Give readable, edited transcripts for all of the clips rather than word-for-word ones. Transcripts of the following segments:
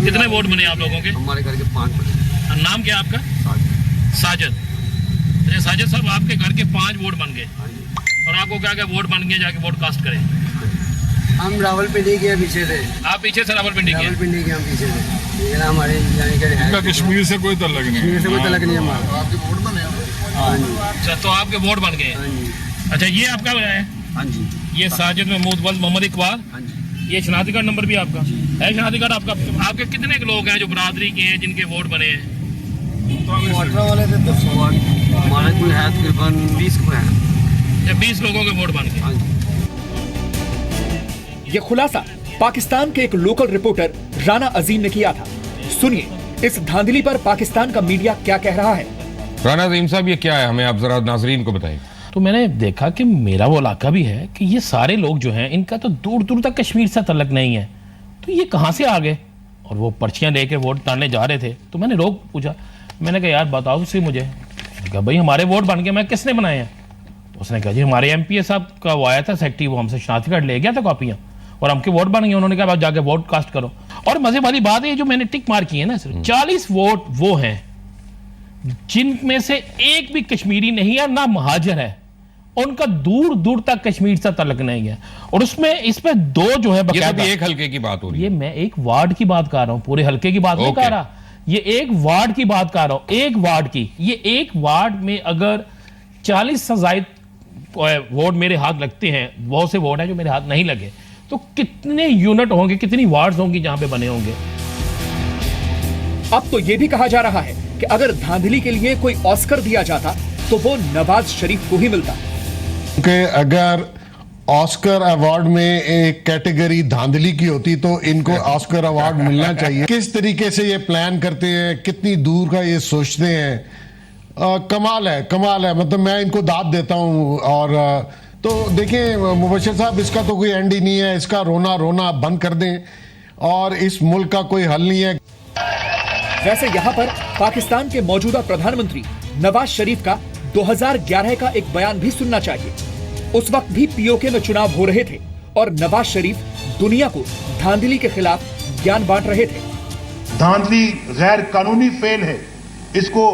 कितने वोट बने आप लोगों के? हमारे घर के 5 बने। नाम क्या आपका? साजिद। अच्छा साजिद साहब, आपके घर के 5 वोट बन गए और आपको क्या क्या वोट बन गए, जाके वोट कास्ट करें? हम रावलपिंडी के पीछे थे। आप पीछे से रावलपिंडी के? रावलपिंडी के हम पीछे थे। ये हमारे यानी कि कश्मीर से कोई तलक नहीं, कश्मीर से कोई तलक नहीं हमारा। आपके वोट बने? हाँ जी। अच्छा, तो आपके वोट बन गए? हाँ जी। अच्छा, ये आपका है? हाँ जी। ये साजिद महमूद वल्द मोहम्मद इकबाल। हाँ जी। ये शनाख्ती कार्ड नंबर भी आपका है? शनाख्ती कार्ड आपका? आपके कितने लोग हैं जो बरादरी के हैं जिनके वोट बने हैं? 18 वाले थे तो 100 हमारे कोई है तकरीबन 20 को है। 20 लोगों के वोट बन गए। हाँ जी। ये खुलासा पाकिस्तान के एक लोकल रिपोर्टर राना अजीम ने किया था। सुनिए इस धांधली पर पाकिस्तान का मीडिया क्या कह रहा है। राना अजीम साहब, ये क्या है, हमें आप जरा नाजरीन को बताएं। तो मैंने देखा कि मेरा वो इलाका भी है कि ये सारे लोग जो हैं इनका तो दूर दूर तक कश्मीर से तलक नहीं है, तो ये कहाँ से आ गए? और वो पर्चियाँ लेकर वोट डालने जा रहे थे, तो मैंने रोक पूछा, मैंने कहा यार बताओ सी मुझे। कहा भाई हमारे वोट बन गए, मैं किसने बनाए हैं? उसने कहा जी हमारे एमपीए साहब का वो आया था सेक्रेटरी, वो हमसे शनाख्ती कार्ड ले गया था कॉपियाँ और हमके वोट बन गए। उन्होंने कहा जाके वोट कास्ट करो। और मजे वाली बात है जो मैंने टिक मार की है ना, सिर्फ 40 वोट वो हैं जिनमें से एक भी कश्मीरी नहीं है ना महाजर है, उनका दूर दूर तक कश्मीर से तलक नहीं है। और उसमें इसमें 2 जो है ये एक हल्के की बात हो रही है। ये मैं एक वार्ड की बात कर रहा हूं, पूरे हल्के की बात नहीं कर रहा, ये एक वार्ड की बात कर रहा हूं, एक वार्ड की। ये एक वार्ड में अगर 40 से ज्यादा वोट मेरे हाथ लगते हैं, बहुत से वोट हैं जो मेरे हाथ नहीं लगे, तो कितने यूनिट होंगे, कितनी वार्ड्स होंगी जहां पे बने होंगे। अब तो ये भी कहा जा रहा है कि अगर धांधली के लिए कोई ऑस्कर दिया जाता तो वो नवाज शरीफ को ही मिलता। कि अगर ऑस्कर अवार्ड में एक कैटेगरी धांधली की होती तो इनको ऑस्कर अवार्ड मिलना चाहिए। किस तरीके से ये प्लान करते हैं, कितनी दूर का ये सोचते हैं, कमाल है, कमाल है। मतलब मैं इनको दाद देता हूं। और तो देखिए मुबश्शिर साहब, इसका तो कोई एंड ही नहीं है। इसका रोना रोना बंद कर दें और इस मुल्क का कोई हल नहीं है। वैसे यहाँ पर पाकिस्तान के मौजूदा प्रधानमंत्री नवाज शरीफ का 2011 का एक बयान भी सुनना चाहिए। उस वक्त भी पीओके में चुनाव हो रहे थे और नवाज शरीफ दुनिया को धांधली के खिलाफ ज्ञान बांट रहे थे। धांधली गैर कानूनी फेल है, इसको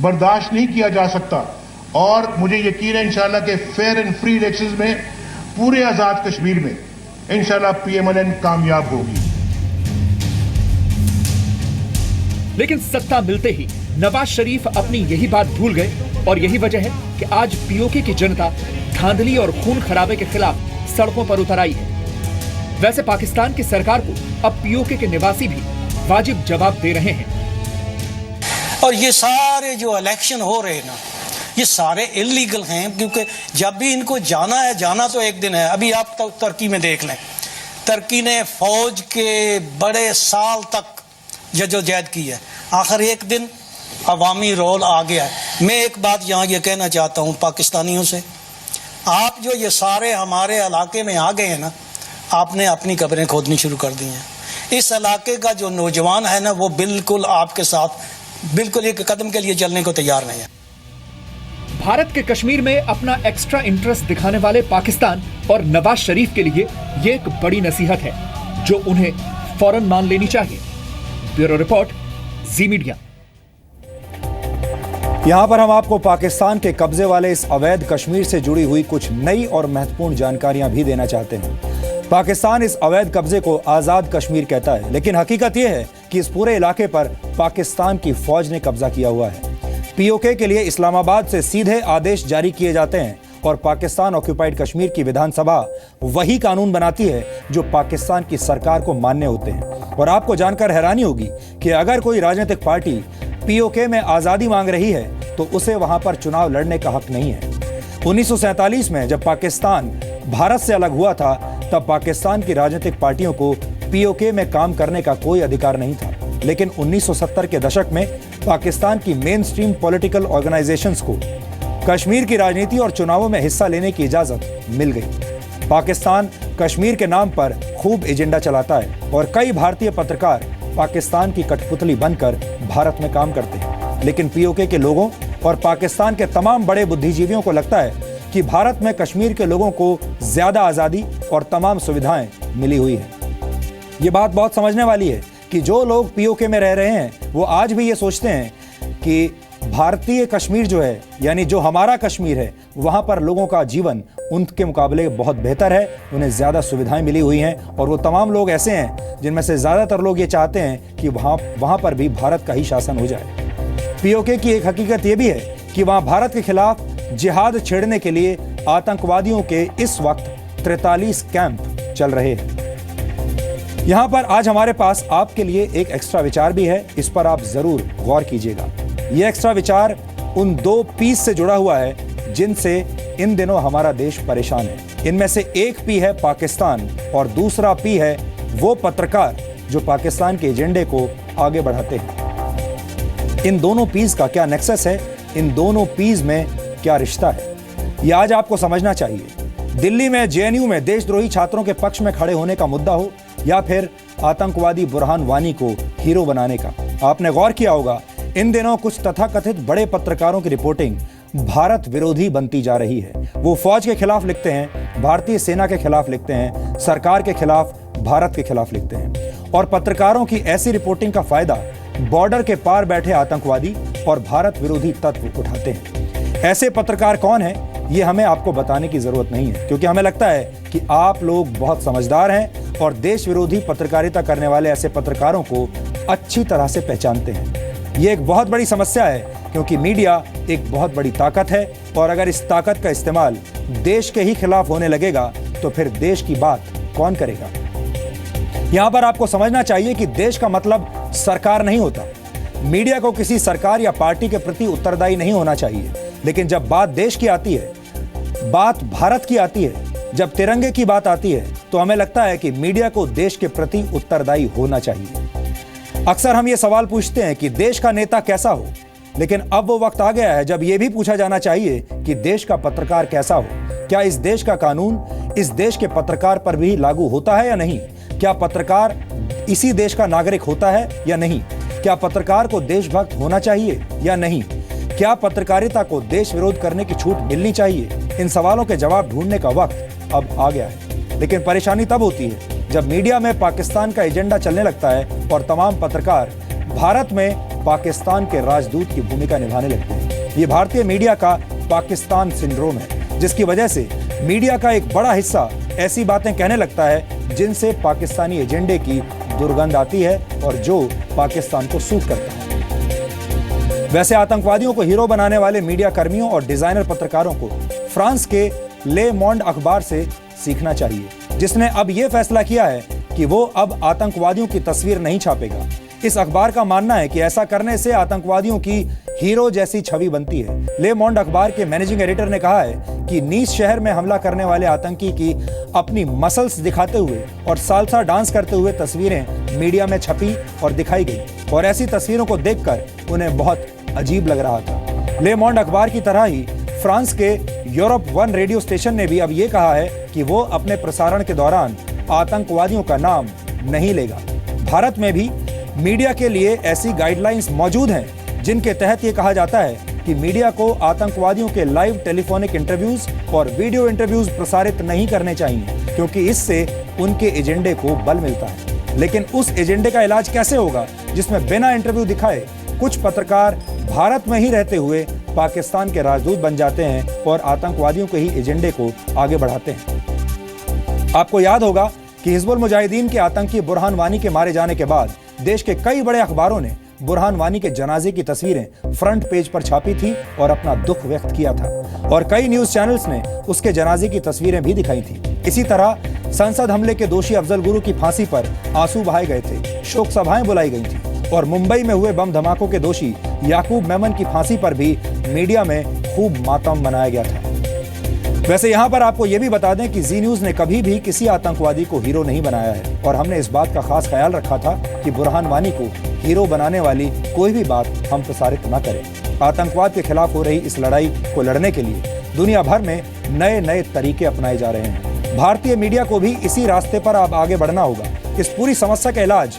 बर्दाश्त नहीं किया जा सकता और मुझे यकीन है इंशाल्लाह के फेयर एंड फ्री इलेक्शंस में पूरे आजाद कश्मीर में इंशाल्लाह पीएमएलएन कामयाब होगी। लेकिन सत्ता मिलते ही नवाज शरीफ अपनी यही बात भूल गए और यही वजह है कि आज पीओके की जनता धांधली और खून खराबे के खिलाफ सड़कों पर उतर आई है। वैसे पाकिस्तान की सरकार को अब पीओके के निवासी भी वाजिब जवाब दे रहे हैं। और ये सारे जो इलेक्शन हो रहे हैं ना, ये सारे इलीगल हैं, क्योंकि जब भी इनको जाना है, जाना तो एक दिन है। अभी आप तुर्की में देख लें, तुर्की ने फौज के बड़े साल तक जद्दोजहद की है, आखिर एक दिन अवामी रोल आ गया है। मैं एक बात यहाँ ये कहना चाहता हूँ पाकिस्तानियों से, आप जो ये सारे हमारे इलाके में आ गए हैं ना, आपने अपनी कब्रें खोदनी शुरू कर दी हैं। इस इलाके का जो नौजवान है ना, वो बिल्कुल आपके साथ बिल्कुल एक कदम के लिए चलने को तैयार नहीं है। भारत के कश्मीर में अपना एक्स्ट्रा इंटरेस्ट दिखाने वाले पाकिस्तान और नवाज शरीफ के लिए ये एक बड़ी नसीहत है जो उन्हें फौरन मान लेनी चाहिए। ब्यूरो रिपोर्ट, जी मीडिया। यहाँ पर हम आपको पाकिस्तान के कब्जे वाले इस अवैध कश्मीर से जुड़ी हुई कुछ नई और महत्वपूर्ण जानकारियां भी देना चाहते हैं। पाकिस्तान इस अवैध कब्जे को आज़ाद कश्मीर कहता है, लेकिन हकीकत यह है कि इस पूरे इलाके पर पाकिस्तान की फौज ने कब्जा किया हुआ है। पीओके के लिए इस्लामाबाद से सीधे आदेश जारी किए जाते हैं और पाकिस्तान ऑक्यूपाइड कश्मीर की विधानसभा वही कानून बनाती है जो पाकिस्तान की सरकार को मान्य होते हैं। और आपको जानकर हैरानी होगी कि अगर कोई राजनीतिक पार्टी पीओके में आज़ादी मांग रही है तो उसे वहां पर चुनाव लड़ने का हक नहीं है। 1947 में जब पाकिस्तान भारत से अलग हुआ था, तब पाकिस्तान की राजनीतिक पार्टियों को पीओके में काम करने का कोई अधिकार नहीं था। लेकिन 1970 के दशक में पाकिस्तान की मेन स्ट्रीम पॉलिटिकल ऑर्गेनाइजेशंस को कश्मीर की राजनीति और चुनावों में हिस्सा लेने की इजाजत मिल गई। पाकिस्तान कश्मीर के नाम पर खूब एजेंडा चलाता है और कई भारतीय पत्रकार पाकिस्तान की कठपुतली बनकर भारत में काम करते हैं। लेकिन पीओके के लोगों और पाकिस्तान के तमाम बड़े बुद्धिजीवियों को लगता है कि भारत में कश्मीर के लोगों को ज्यादा आजादी और तमाम सुविधाएं मिली हुई हैं। ये बात बहुत समझने वाली है कि जो लोग पीओके में रह रहे हैं वो आज भी ये सोचते हैं कि भारतीय कश्मीर जो है, यानी जो हमारा कश्मीर है, वहां पर लोगों का जीवन उनके मुकाबले बहुत बेहतर है, उन्हें ज्यादा सुविधाएं मिली हुई हैं। और वो तमाम लोग ऐसे हैं जिनमें से ज्यादातर लोग ये चाहते हैं कि वहां पर भी भारत का ही शासन हो जाए। पीओके की एक हकीकत ये भी है कि वहां भारत के खिलाफ जिहाद छेड़ने के लिए आतंकवादियों के इस वक्त 43 कैंप चल रहे हैं। यहां पर आज हमारे पास आपके लिए एक एक्स्ट्रा विचार भी है, इस पर आप जरूर गौर कीजिएगा। यह एक्स्ट्रा विचार उन 2 पीस से जुड़ा हुआ है जिनसे इन दिनों हमारा देश परेशान है। इनमें से एक पी है पाकिस्तान और दूसरा पी है वो पत्रकार जो पाकिस्तान के एजेंडे को आगे बढ़ाते हैं। इन दोनों पीस का क्या नेक्सस है, इन दोनों पीस में क्या रिश्ता है, यह आज आपको समझना चाहिए। दिल्ली में जेएनयू में देशद्रोही छात्रों के पक्ष में खड़े होने का मुद्दा हो या फिर आतंकवादी बुरहान वानी को हीरो बनाने का, आपने गौर किया होगा इन दिनों कुछ तथाकथित बड़े पत्रकारों की रिपोर्टिंग भारत विरोधी बनती जा रही है। वो फौज के खिलाफ लिखते हैं, भारतीय सेना के खिलाफ लिखते हैं, सरकार के खिलाफ, भारत के खिलाफ लिखते हैं। और पत्रकारों की ऐसी रिपोर्टिंग का फायदा बॉर्डर के पार बैठे आतंकवादी और भारत विरोधी तत्व उठाते हैं। ऐसे पत्रकार कौन हैं, ये हमें आपको बताने की जरूरत नहीं है, क्योंकि हमें लगता है कि आप लोग बहुत समझदार हैं और देश विरोधी पत्रकारिता करने वाले ऐसे पत्रकारों को अच्छी तरह से पहचानते हैं। ये एक बहुत बड़ी समस्या है, क्योंकि मीडिया एक बहुत बड़ी ताकत है और अगर इस ताकत का इस्तेमाल देश के ही खिलाफ होने लगेगा तो फिर देश की बात कौन करेगा। यहां पर आपको समझना चाहिए कि देश का मतलब सरकार नहीं होता। मीडिया को किसी सरकार या पार्टी के प्रति उत्तरदायी नहीं होना चाहिए, लेकिन जब बात देश की आती है, बात भारत की आती है, जब तिरंगे की बात आती है, तो हमें लगता है कि मीडिया को देश के प्रति उत्तरदायी होना चाहिए। अक्सर हम ये सवाल पूछते हैं कि देश का नेता कैसा हो, लेकिन अब वो वक्त आ गया है जब यह भी पूछा जाना चाहिए कि देश का पत्रकार कैसा हो। क्या इस देश का कानून इस देश के पत्रकार पर भी लागू होता है या नहीं? क्या पत्रकार इसी देश का नागरिक होता है या नहीं? क्या पत्रकार को देशभक्त होना चाहिए या नहीं? क्या पत्रकारिता को देश विरोध करने की छूट मिलनी चाहिए? इन सवालों के जवाब ढूंढने का वक्त अब आ गया है। लेकिन परेशानी तब होती है जब मीडिया में पाकिस्तान का एजेंडा चलने लगता है और तमाम पत्रकार भारत में पाकिस्तान के राजदूत की भूमिका निभाने लगते हैं। ये भारतीय मीडिया का पाकिस्तान सिंड्रोम है, जिसकी वजह से मीडिया का एक बड़ा हिस्सा ऐसी बातें कहने लगता है जिनसे पाकिस्तानी एजेंडे की दुर्गंध आती है और जो पाकिस्तान को सूट करता है। वैसे आतंकवादियों को हीरो बनाने वाले मीडिया कर्मियों और डिजाइनर पत्रकारों को फ्रांस के ले मोंड अखबार से सीखना चाहिए, जिसने अब यह फैसला किया है कि वो अब आतंकवादियों की तस्वीर नहीं छापेगा। इस अखबार का मानना है कि ऐसा करने से आतंकवादियों की हीरो जैसी छवि बनती है। ले मोंड अखबार के मैनेजिंग एडिटर ने कहा है कि नीस शहर में हमला करने वाले आतंकी की अपनी मसल्स दिखाते हुए और सालसा डांस करते हुए तस्वीरें मीडिया में छपी और दिखाई गई और ऐसी तस्वीरों को देखकर उन्हें बहुत अजीब लग रहा था। ले मोंड अखबार की तरह ही फ्रांस के यूरोप 1 रेडियो स्टेशन ने भी अब ये कहा है कि वो अपने प्रसारण के दौरान आतंकवादियों का नाम नहीं लेगा। भारत में भी मीडिया के लिए ऐसी गाइडलाइंस मौजूद हैं जिनके तहत ये कहा जाता है कि मीडिया को आतंकवादियों के लाइव टेलीफोनिक इंटरव्यूज और वीडियो इंटरव्यूज प्रसारित नहीं करने चाहिए, क्योंकि इससे उनके एजेंडे को बल मिलता है। लेकिन उस एजेंडे का इलाज कैसे होगा जिसमें बिना इंटरव्यू दिखाए कुछ पत्रकार भारत में ही रहते हुए पाकिस्तान के राजदूत बन जाते हैं और आतंकवादियों के ही एजेंडे को आगे बढ़ाते हैं। आपको याद होगा कि हिजबुल मुजाहिदीन के आतंकी बुरहान वानी के मारे जाने के बाद देश के कई बड़े अखबारों ने बुरहान वानी के जनाजे की तस्वीरें फ्रंट पेज पर छापी थी और अपना दुख व्यक्त किया था और कई न्यूज चैनल्स ने उसके जनाजे की तस्वीरें भी दिखाई थी। इसी तरह संसद हमले के दोषी अफजल गुरु की फांसी पर आंसू बहाए गए थे, शोक सभाएं बुलाई गई थी और मुंबई में हुए बम धमाकों के दोषी याकूब मेमन की फांसी पर भी मीडिया में खूब मातम मनाया गया था। वैसे यहाँ पर आपको यह भी बता दें कि जी न्यूज ने कभी भी किसी आतंकवादी को हीरो नहीं बनाया है और हमने इस बात का खास ख्याल रखा था कि बुरहान वानी को हीरो बनाने वाली कोई भी बात हम प्रसारित न करें। आतंकवाद के खिलाफ हो रही इस लड़ाई को लड़ने के लिए दुनिया भर में नए नए तरीके अपनाए जा रहे हैं। भारतीय मीडिया को भी इसी रास्ते पर अब आगे बढ़ना होगा। इस पूरी समस्या का इलाज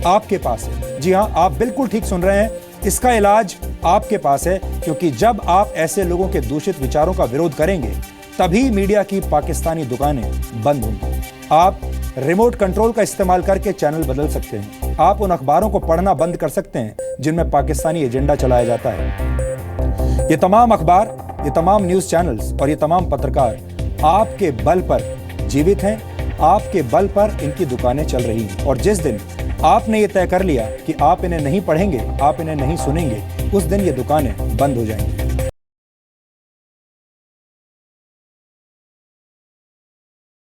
आपके पास है। जी हाँ, आप बिल्कुल ठीक सुन रहे हैं, इसका इलाज आपके पास है, क्योंकि जब आप ऐसे लोगों के दूषित विचारों का विरोध करेंगे तभी मीडिया की पाकिस्तानी दुकानें बंद होंगी। आप रिमोट कंट्रोल का इस्तेमाल करके चैनल बदल सकते हैं। आप उन अखबारों को पढ़ना बंद कर सकते हैं जिनमें पाकिस्तानी एजेंडा चलाया जाता है। ये तमाम अखबार, ये तमाम न्यूज़ चैनल्स और ये तमाम पत्रकार आपके बल पर जीवित हैं, आपके बल पर इनकी दुकानें चल रही हैं। और जिस दिन आपने ये तय कर लिया कि आप इन्हें नहीं पढ़ेंगे, आप इन्हें नहीं सुनेंगे, उस दिन ये दुकानें बंद हो जाएंगी।